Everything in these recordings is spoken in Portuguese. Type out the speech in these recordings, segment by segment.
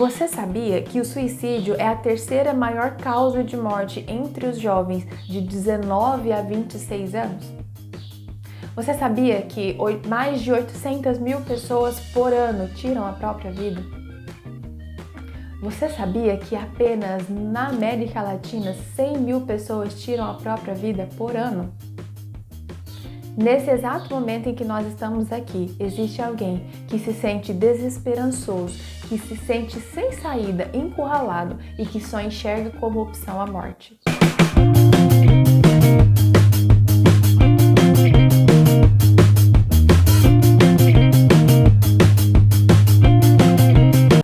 Você sabia que o suicídio é a terceira maior causa de morte entre os jovens de 19 a 26 anos? Você sabia que mais de 800 mil pessoas por ano tiram a própria vida? Você sabia que apenas na América Latina 100 mil pessoas tiram a própria vida por ano? Nesse exato momento em que nós estamos aqui, existe alguém que se sente desesperançoso, que se sente sem saída, encurralado e que só enxerga como opção a morte.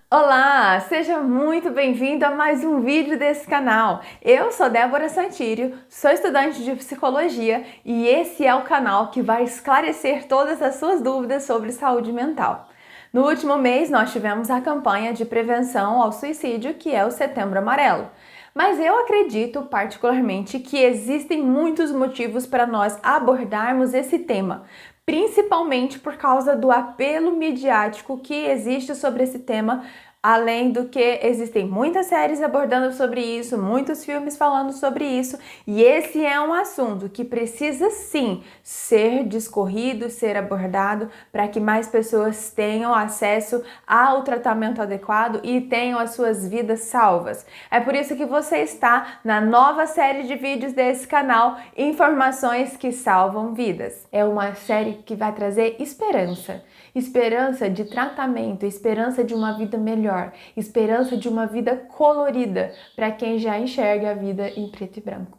Olá, seja muito bem-vindo a mais um vídeo desse canal. Eu sou Débora Santírio, sou estudante de psicologia e esse é o canal que vai esclarecer todas as suas dúvidas sobre saúde mental. No último mês, nós tivemos a campanha de prevenção ao suicídio, que é o Setembro Amarelo. Mas eu acredito particularmente que existem muitos motivos para nós abordarmos esse tema, principalmente por causa do apelo midiático que existe sobre esse tema, além do que existem muitas séries abordando sobre isso, muitos filmes falando sobre isso, e esse é um assunto que precisa sim ser discorrido, ser abordado para que mais pessoas tenham acesso ao tratamento adequado e tenham as suas vidas salvas. É por isso que você está na nova série de vídeos desse canal, Informações que Salvam Vidas. É uma série que vai trazer esperança. Esperança de tratamento, esperança de uma vida melhor, esperança de uma vida colorida para quem já enxerga a vida em preto e branco.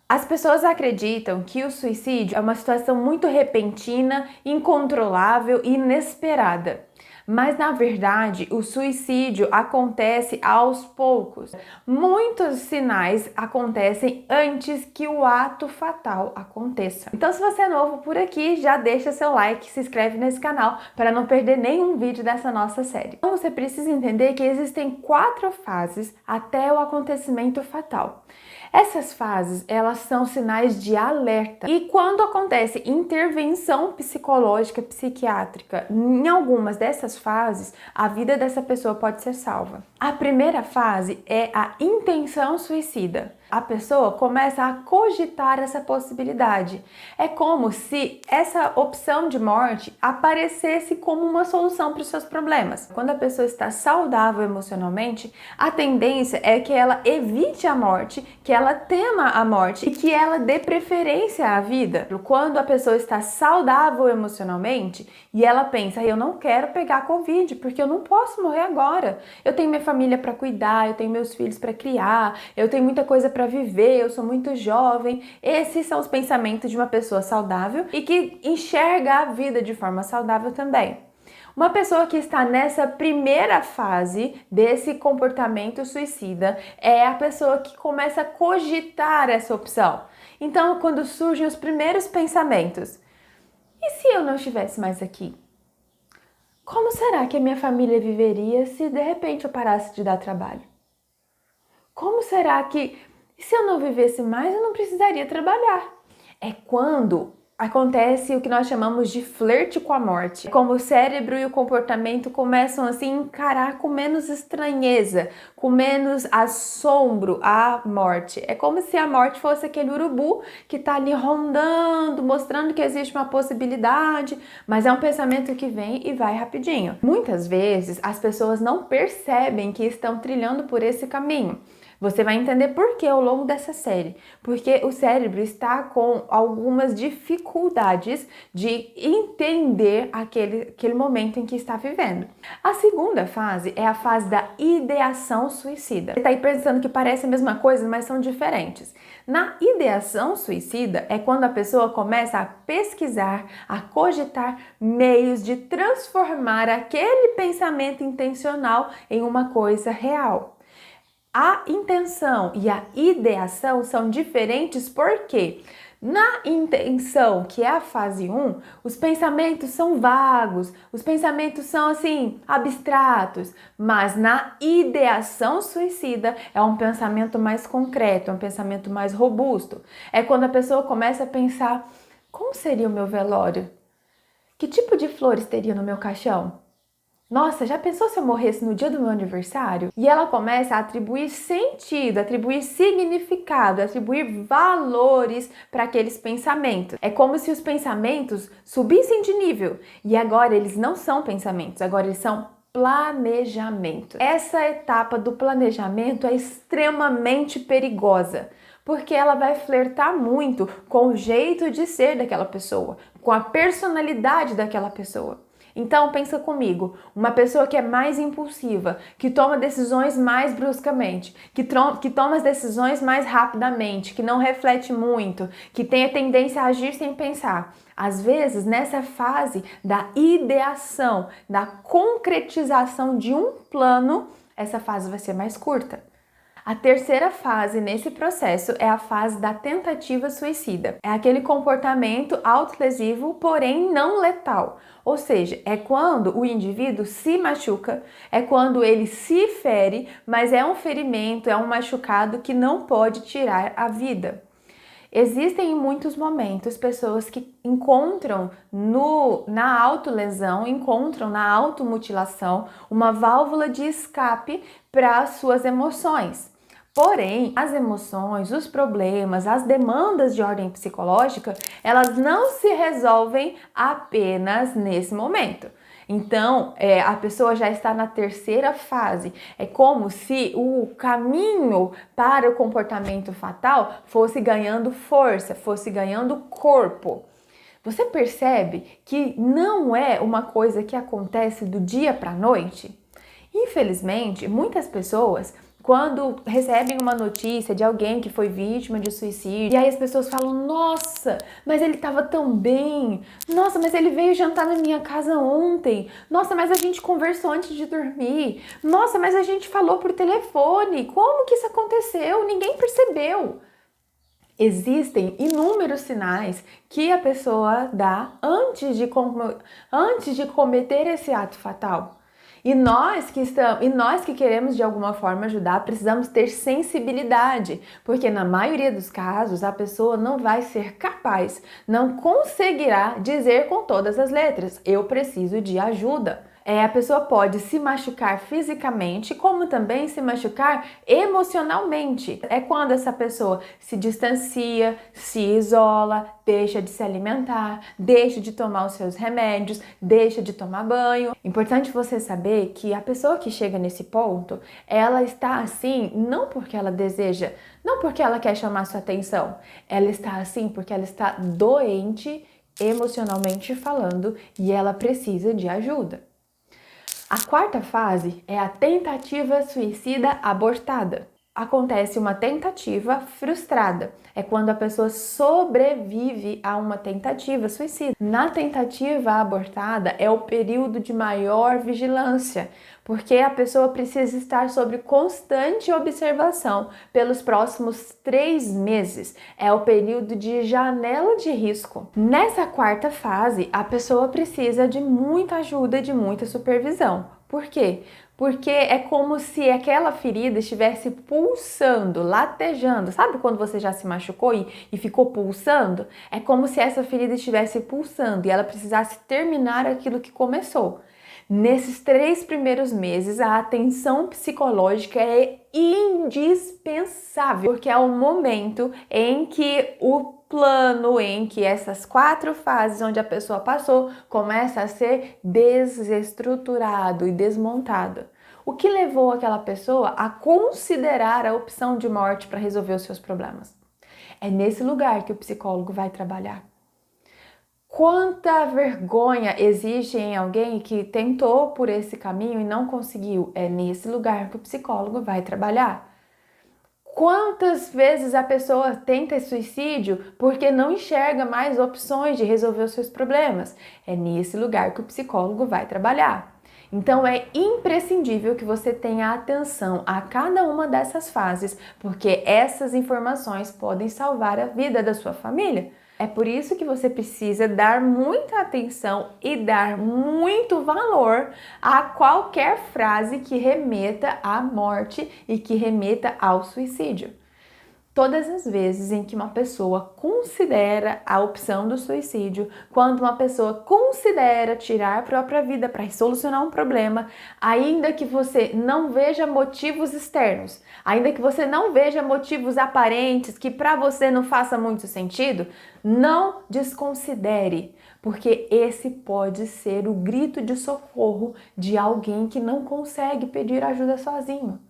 As pessoas acreditam que o suicídio é uma situação muito repentina, incontrolável e inesperada. Mas, na verdade, o suicídio acontece aos poucos. Muitos sinais acontecem antes que o ato fatal aconteça. Então, se você é novo por aqui, já deixa seu like, se inscreve nesse canal para não perder nenhum vídeo dessa nossa série. Então, você precisa entender que existem 4 fases até o acontecimento fatal. Essas fases, elas são sinais de alerta. E quando acontece intervenção psicológica, psiquiátrica, em algumas dessas fases, a vida dessa pessoa pode ser salva. A primeira fase é a intenção suicida. A pessoa começa a cogitar essa possibilidade. É como se essa opção de morte aparecesse como uma solução para os seus problemas. Quando a pessoa está saudável emocionalmente, a tendência é que ela evite a morte, que ela tema a morte e que ela dê preferência à vida. Quando a pessoa está saudável emocionalmente e ela pensa, eu não quero pegar Covid porque eu não posso morrer agora. Eu tenho minha família para cuidar, eu tenho meus filhos para criar, eu tenho muita coisa para viver, eu sou muito jovem. Esses são os pensamentos de uma pessoa saudável e que enxerga a vida de forma saudável também. Uma pessoa que está nessa primeira fase desse comportamento suicida é a pessoa que começa a cogitar essa opção. Então, quando surgem os primeiros pensamentos, e se eu não estivesse mais aqui? Como será que a minha família viveria se de repente eu parasse de dar trabalho? Como será que, se eu não vivesse mais, eu não precisaria trabalhar? É quando acontece o que nós chamamos de flerte com a morte. Como o cérebro e o comportamento começam assim a encarar com menos estranheza, com menos assombro a morte. É como se a morte fosse aquele urubu que está ali rondando, mostrando que existe uma possibilidade, mas é um pensamento que vem e vai rapidinho. Muitas vezes as pessoas não percebem que estão trilhando por esse caminho. Você vai entender por que ao longo dessa série. Porque o cérebro está com algumas dificuldades de entender aquele momento em que está vivendo. A segunda fase é a fase da ideação suicida. Você está aí pensando que parece a mesma coisa, mas são diferentes. Na ideação suicida é quando a pessoa começa a pesquisar, a cogitar meios de transformar aquele pensamento intencional em uma coisa real. A intenção e a ideação são diferentes porque na intenção, que é a fase 1, os pensamentos são vagos, os pensamentos são assim, abstratos, mas na ideação suicida é um pensamento mais concreto, é um pensamento mais robusto. É quando a pessoa começa a pensar, como seria o meu velório? Que tipo de flores teria no meu caixão? Nossa, já pensou se eu morresse no dia do meu aniversário? E ela começa a atribuir sentido, atribuir significado, atribuir valores para aqueles pensamentos. É como se os pensamentos subissem de nível. E agora eles não são pensamentos, agora eles são planejamento. Essa etapa do planejamento é extremamente perigosa, porque ela vai flertar muito com o jeito de ser daquela pessoa, com a personalidade daquela pessoa. Então pensa comigo, uma pessoa que é mais impulsiva, que toma decisões mais bruscamente, que toma as decisões mais rapidamente, que não reflete muito, que tem a tendência a agir sem pensar. Às vezes, nessa fase da ideação, da concretização de um plano, essa fase vai ser mais curta. A terceira fase nesse processo é a fase da tentativa suicida. É aquele comportamento autolesivo, porém não letal. Ou seja, é quando o indivíduo se machuca, é quando ele se fere, mas é um ferimento, é um machucado que não pode tirar a vida. Existem em muitos momentos pessoas que encontram na autolesão, encontram na automutilação uma válvula de escape para as suas emoções. Porém, as emoções, os problemas, as demandas de ordem psicológica, elas não se resolvem apenas nesse momento. Então, a pessoa já está na terceira fase. É como se o caminho para o comportamento fatal fosse ganhando força, fosse ganhando corpo. Você percebe que não é uma coisa que acontece do dia para a noite? Infelizmente, muitas pessoas, quando recebem uma notícia de alguém que foi vítima de suicídio, e aí as pessoas falam, nossa, mas ele estava tão bem, nossa, mas ele veio jantar na minha casa ontem, nossa, mas a gente conversou antes de dormir, nossa, mas a gente falou por telefone, como que isso aconteceu? Ninguém percebeu. Existem inúmeros sinais que a pessoa dá antes de cometer esse ato fatal. E nós que queremos de alguma forma ajudar, precisamos ter sensibilidade, porque na maioria dos casos a pessoa não vai ser capaz, não conseguirá dizer com todas as letras: eu preciso de ajuda. A pessoa pode se machucar fisicamente, como também se machucar emocionalmente. É quando essa pessoa se distancia, se isola, deixa de se alimentar, deixa de tomar os seus remédios, deixa de tomar banho. Importante você saber que a pessoa que chega nesse ponto, ela está assim não porque ela deseja, não porque ela quer chamar sua atenção. Ela está assim porque ela está doente emocionalmente falando e ela precisa de ajuda. A quarta fase é a tentativa suicida abortada. Acontece uma tentativa frustrada. É quando a pessoa sobrevive a uma tentativa suicida. Na tentativa abortada é o período de maior vigilância, porque a pessoa precisa estar sob constante observação pelos próximos 3 meses. É o período de janela de risco. Nessa quarta fase, a pessoa precisa de muita ajuda e de muita supervisão. Por quê? Porque é como se aquela ferida estivesse pulsando, latejando. Sabe quando você já se machucou e ficou pulsando? É como se essa ferida estivesse pulsando e ela precisasse terminar aquilo que começou. Nesses 3 primeiros meses, a atenção psicológica é indispensável, porque é o momento em que o plano, em que essas 4 fases onde a pessoa passou começa a ser desestruturado e desmontado. O que levou aquela pessoa a considerar a opção de morte para resolver os seus problemas? É nesse lugar que o psicólogo vai trabalhar. Quanta vergonha existe em alguém que tentou por esse caminho e não conseguiu? É nesse lugar que o psicólogo vai trabalhar. Quantas vezes a pessoa tenta suicídio porque não enxerga mais opções de resolver os seus problemas? É nesse lugar que o psicólogo vai trabalhar. Então é imprescindível que você tenha atenção a cada uma dessas fases, porque essas informações podem salvar a vida da sua família. É por isso que você precisa dar muita atenção e dar muito valor a qualquer frase que remeta à morte e que remeta ao suicídio. Todas as vezes em que uma pessoa considera a opção do suicídio, quando uma pessoa considera tirar a própria vida para solucionar um problema, ainda que você não veja motivos externos, ainda que você não veja motivos aparentes que para você não faça muito sentido, não desconsidere, porque esse pode ser o grito de socorro de alguém que não consegue pedir ajuda sozinho.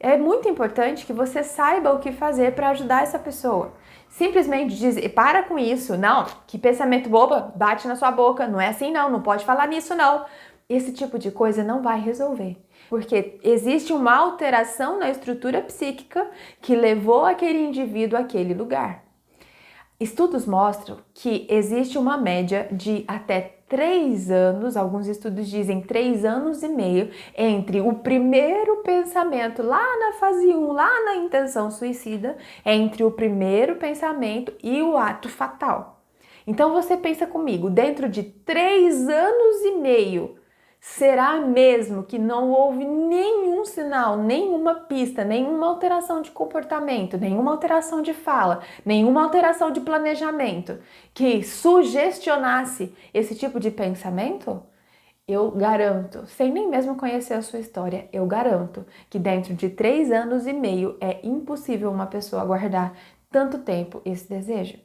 É muito importante que você saiba o que fazer para ajudar essa pessoa. Simplesmente dizer, para com isso, não, que pensamento bobo, bate na sua boca, não é assim não pode falar nisso não. Esse tipo de coisa não vai resolver, porque existe uma alteração na estrutura psíquica que levou aquele indivíduo àquele lugar. Estudos mostram que existe uma média de até 3 anos, alguns estudos dizem 3 anos e meio, entre o primeiro pensamento lá na fase 1, lá na intenção suicida, entre o primeiro pensamento e o ato fatal. Então você pensa comigo, dentro de 3 anos e meio, será mesmo que não houve nenhum sinal, nenhuma pista, nenhuma alteração de comportamento, nenhuma alteração de fala, nenhuma alteração de planejamento que sugestionasse esse tipo de pensamento? Eu garanto, sem nem mesmo conhecer a sua história, eu garanto que dentro de 3 anos e meio é impossível uma pessoa guardar tanto tempo esse desejo.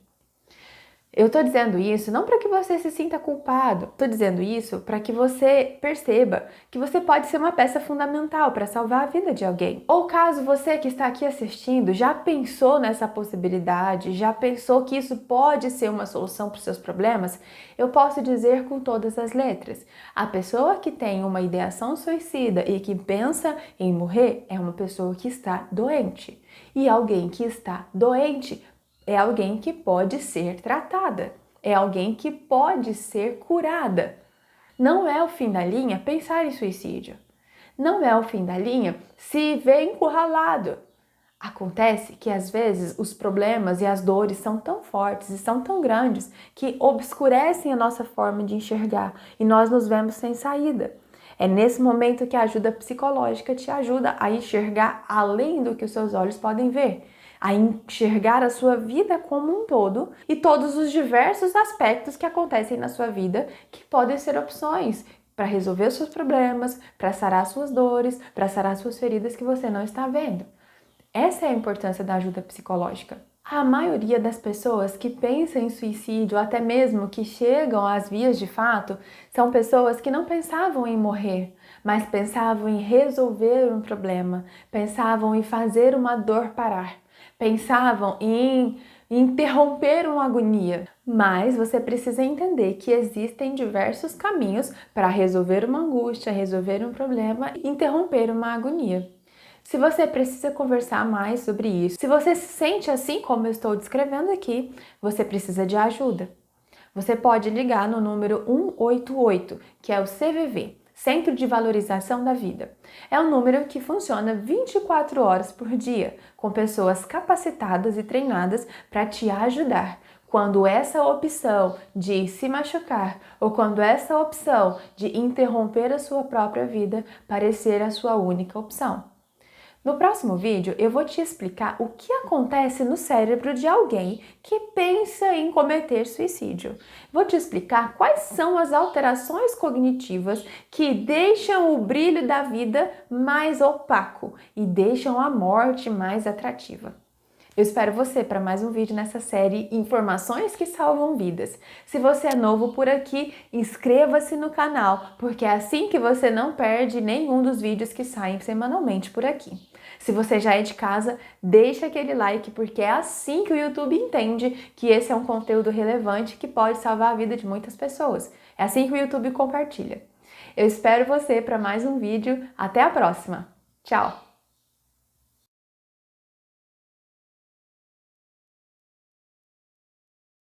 Eu tô dizendo isso não para que você se sinta culpado, tô dizendo isso para que você perceba que você pode ser uma peça fundamental para salvar a vida de alguém. Ou caso você que está aqui assistindo já pensou nessa possibilidade, já pensou que isso pode ser uma solução para os seus problemas, eu posso dizer com todas as letras: a pessoa que tem uma ideação suicida e que pensa em morrer é uma pessoa que está doente. E alguém que está doente é alguém que pode ser tratada, é alguém que pode ser curada. Não é o fim da linha pensar em suicídio. Não é o fim da linha se ver encurralado. Acontece que às vezes os problemas e as dores são tão fortes e são tão grandes que obscurecem a nossa forma de enxergar e nós nos vemos sem saída. É nesse momento que a ajuda psicológica te ajuda a enxergar além do que os seus olhos podem ver, a enxergar a sua vida como um todo e todos os diversos aspectos que acontecem na sua vida que podem ser opções para resolver os seus problemas, para sarar suas dores, para sarar suas feridas que você não está vendo. Essa é a importância da ajuda psicológica. A maioria das pessoas que pensam em suicídio, até mesmo que chegam às vias de fato, são pessoas que não pensavam em morrer, mas pensavam em resolver um problema, pensavam em fazer uma dor parar, pensavam em interromper uma agonia. Mas você precisa entender que existem diversos caminhos para resolver uma angústia, resolver um problema e interromper uma agonia. Se você precisa conversar mais sobre isso, se você se sente assim como eu estou descrevendo aqui, você precisa de ajuda. Você pode ligar no número 188, que é o CVV, Centro de Valorização da Vida. É um número que funciona 24 horas por dia, com pessoas capacitadas e treinadas para te ajudar quando essa opção de se machucar ou quando essa opção de interromper a sua própria vida parecer a sua única opção. No próximo vídeo, eu vou te explicar o que acontece no cérebro de alguém que pensa em cometer suicídio. Vou te explicar quais são as alterações cognitivas que deixam o brilho da vida mais opaco e deixam a morte mais atrativa. Eu espero você para mais um vídeo nessa série Informações que Salvam Vidas. Se você é novo por aqui, inscreva-se no canal, porque é assim que você não perde nenhum dos vídeos que saem semanalmente por aqui. Se você já é de casa, deixa aquele like, porque é assim que o YouTube entende que esse é um conteúdo relevante que pode salvar a vida de muitas pessoas. É assim que o YouTube compartilha. Eu espero você para mais um vídeo. Até a próxima. Tchau!